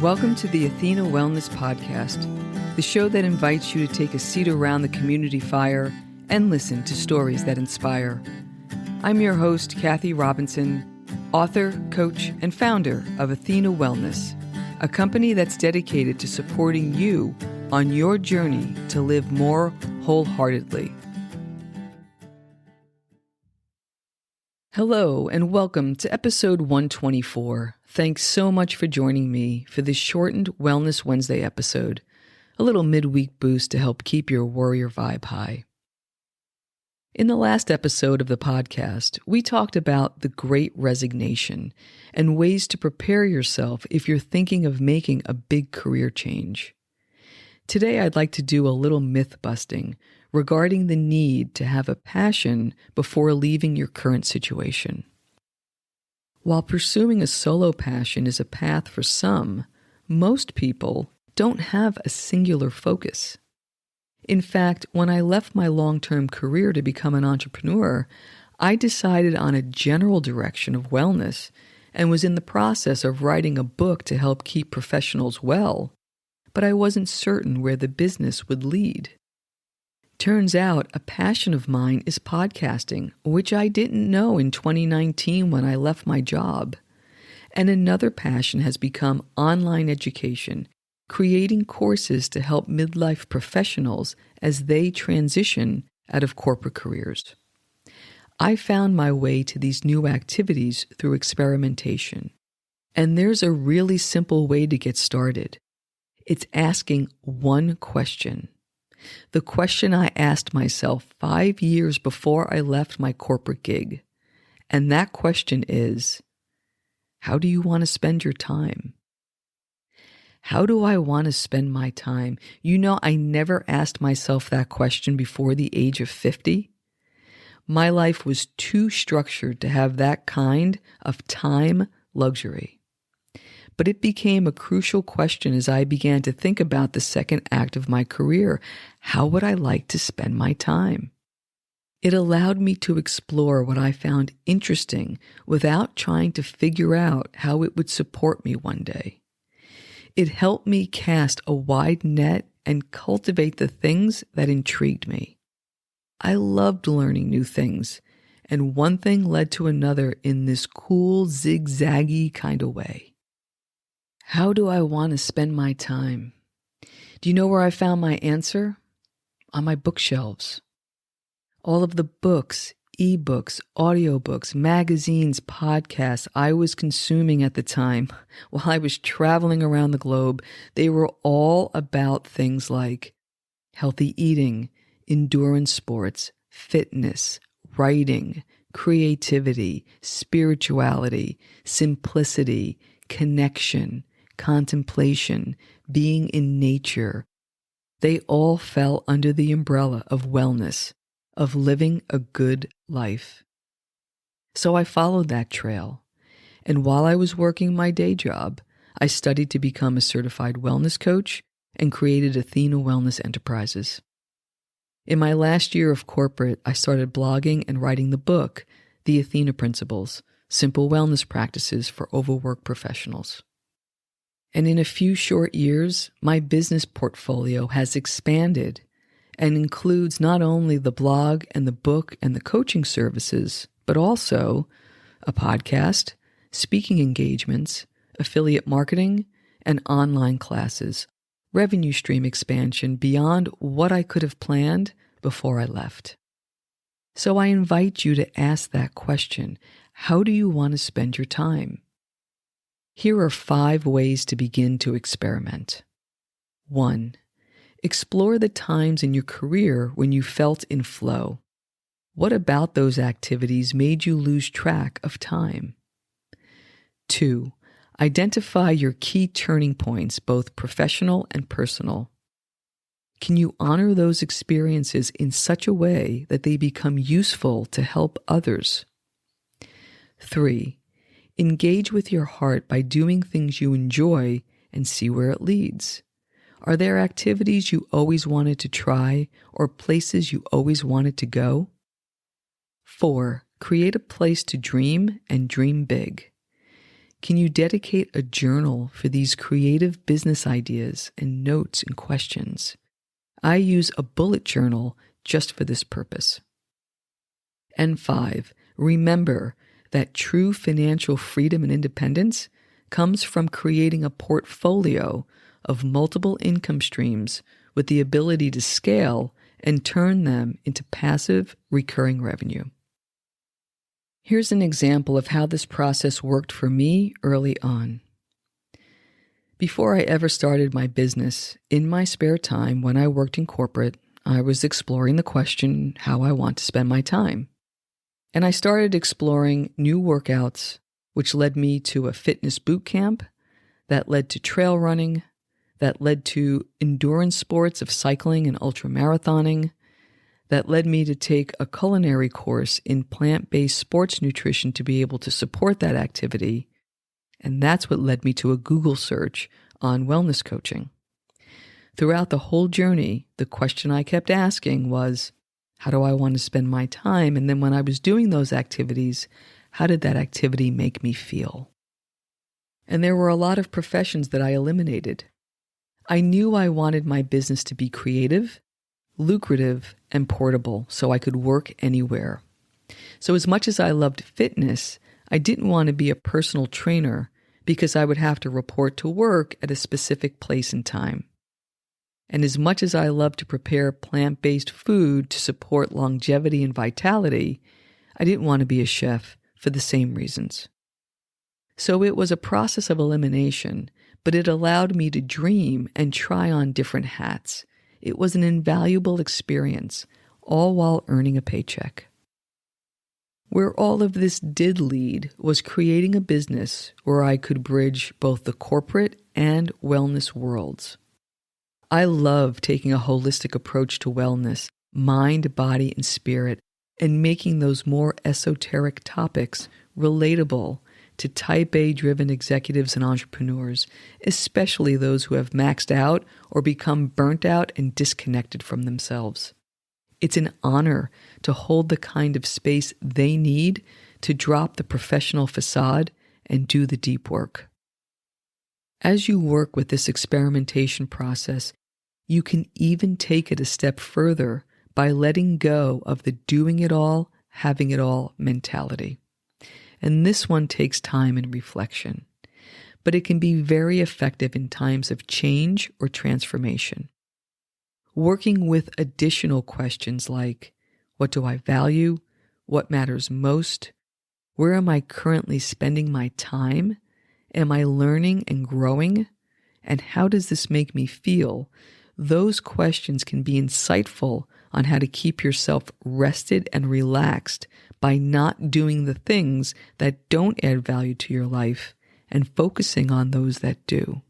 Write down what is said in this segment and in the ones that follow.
Welcome to the Athena Wellness Podcast, the show that invites you to take a seat around the community fire and listen to stories that inspire. I'm your host, Kathy Robinson, author, coach, and founder of Athena Wellness, a company that's dedicated to supporting you on your journey to live more wholeheartedly. Hello, and welcome to episode 124. Thanks so much for joining me for this shortened Wellness Wednesday episode, a little midweek boost to help keep your warrior vibe high. In the last episode of the podcast, we talked about the Great Resignation and ways to prepare yourself if you're thinking of making a big career change. Today, I'd like to do a little myth busting regarding the need to have a passion before leaving your current situation. While pursuing a solo passion is a path for some, most people don't have a singular focus. In fact, when I left my long-term career to become an entrepreneur, I decided on a general direction of wellness and was in the process of writing a book to help keep professionals well, but I wasn't certain where the business would lead. Turns out a passion of mine is podcasting, which I didn't know in 2019 when I left my job. And another passion has become online education, creating courses to help midlife professionals as they transition out of corporate careers. I found my way to these new activities through experimentation. And there's a really simple way to get started. It's asking one question. The question I asked myself 5 years before I left my corporate gig. And that question is, how do you want to spend your time? How do I want to spend my time? You know, I never asked myself that question before the age of 50. My life was too structured to have that kind of time luxury. But it became a crucial question as I began to think about the second act of my career. How would I like to spend my time? It allowed me to explore what I found interesting without trying to figure out how it would support me one day. It helped me cast a wide net and cultivate the things that intrigued me. I loved learning new things, and one thing led to another in this cool, zigzaggy kind of way. How do I want to spend my time? Do you know where I found my answer? On my bookshelves. All of the books, ebooks, audiobooks, magazines, podcasts I was consuming at the time while I was traveling around the globe, they were all about things like healthy eating, endurance sports, fitness, writing, creativity, spirituality, simplicity, connection, contemplation, being in nature. They all fell under the umbrella of wellness, of living a good life. So I followed that trail. And while I was working my day job, I studied to become a certified wellness coach and created Athena Wellness Enterprises. In my last year of corporate, I started blogging and writing the book, The Athena Principles, Simple Wellness Practices for Overworked Professionals. And in a few short years, my business portfolio has expanded and includes not only the blog and the book and the coaching services, but also a podcast, speaking engagements, affiliate marketing, and online classes, revenue stream expansion beyond what I could have planned before I left. So I invite you to ask that question, how do you want to spend your time? Here are 5 ways to begin to experiment. 1. Explore the times in your career when you felt in flow. What about those activities made you lose track of time? 2. Identify your key turning points, both professional and personal. Can you honor those experiences in such a way that they become useful to help others? 3. Engage with your heart by doing things you enjoy and see where it leads. Are there activities you always wanted to try or places you always wanted to go? 4. Create a place to dream and dream big. Can you dedicate a journal for these creative business ideas and notes and questions? I use a bullet journal just for this purpose. And 5, remember that true financial freedom and independence comes from creating a portfolio of multiple income streams with the ability to scale and turn them into passive, recurring revenue. Here's an example of how this process worked for me early on. Before I ever started my business, in my spare time when I worked in corporate, I was exploring the question how I want to spend my time. And I started exploring new workouts, which led me to a fitness boot camp, that led to trail running, that led to endurance sports of cycling and ultramarathoning, that led me to take a culinary course in plant-based sports nutrition to be able to support that activity. And that's what led me to a Google search on wellness coaching. Throughout the whole journey, the question I kept asking was, how do I want to spend my time? And then when I was doing those activities, how did that activity make me feel? And there were a lot of professions that I eliminated. I knew I wanted my business to be creative, lucrative, and portable so I could work anywhere. So as much as I loved fitness, I didn't want to be a personal trainer because I would have to report to work at a specific place and time. And as much as I loved to prepare plant-based food to support longevity and vitality, I didn't want to be a chef for the same reasons. So it was a process of elimination, but it allowed me to dream and try on different hats. It was an invaluable experience, all while earning a paycheck. Where all of this did lead was creating a business where I could bridge both the corporate and wellness worlds. I love taking a holistic approach to wellness, mind, body, and spirit, and making those more esoteric topics relatable to type A-driven executives and entrepreneurs, especially those who have maxed out or become burnt out and disconnected from themselves. It's an honor to hold the kind of space they need to drop the professional facade and do the deep work. As you work with this experimentation process, you can even take it a step further by letting go of the doing it all, having it all mentality. And this one takes time and reflection, but it can be very effective in times of change or transformation. Working with additional questions like, what do I value? What matters most? Where am I currently spending my time? Am I learning and growing? And how does this make me feel? Those questions can be insightful on how to keep yourself rested and relaxed by not doing the things that don't add value to your life and focusing on those that do.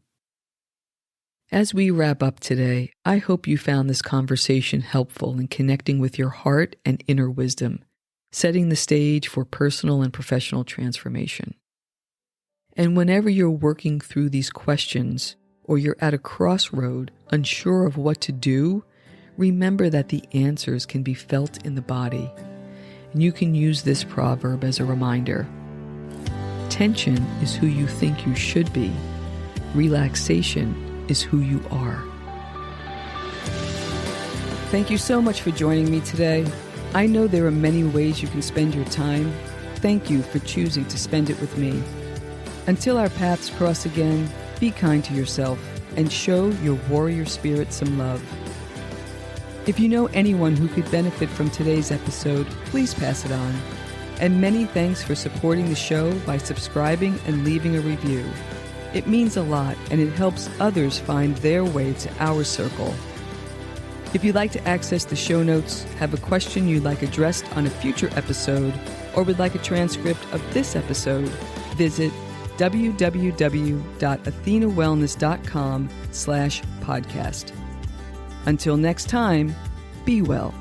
As we wrap up today, I hope you found this conversation helpful in connecting with your heart and inner wisdom, setting the stage for personal and professional transformation. And whenever you're working through these questions or you're at a crossroad, unsure of what to do, remember that the answers can be felt in the body. And you can use this proverb as a reminder. Tension is who you think you should be. Relaxation is who you are. Thank you so much for joining me today. I know there are many ways you can spend your time. Thank you for choosing to spend it with me. Until our paths cross again, be kind to yourself and show your warrior spirit some love. If you know anyone who could benefit from today's episode, please pass it on. And many thanks for supporting the show by subscribing and leaving a review. It means a lot, and it helps others find their way to our circle. If you'd like to access the show notes, have a question you'd like addressed on a future episode, or would like a transcript of this episode, visit www.athenawellness.com/podcast. Until next time, be well.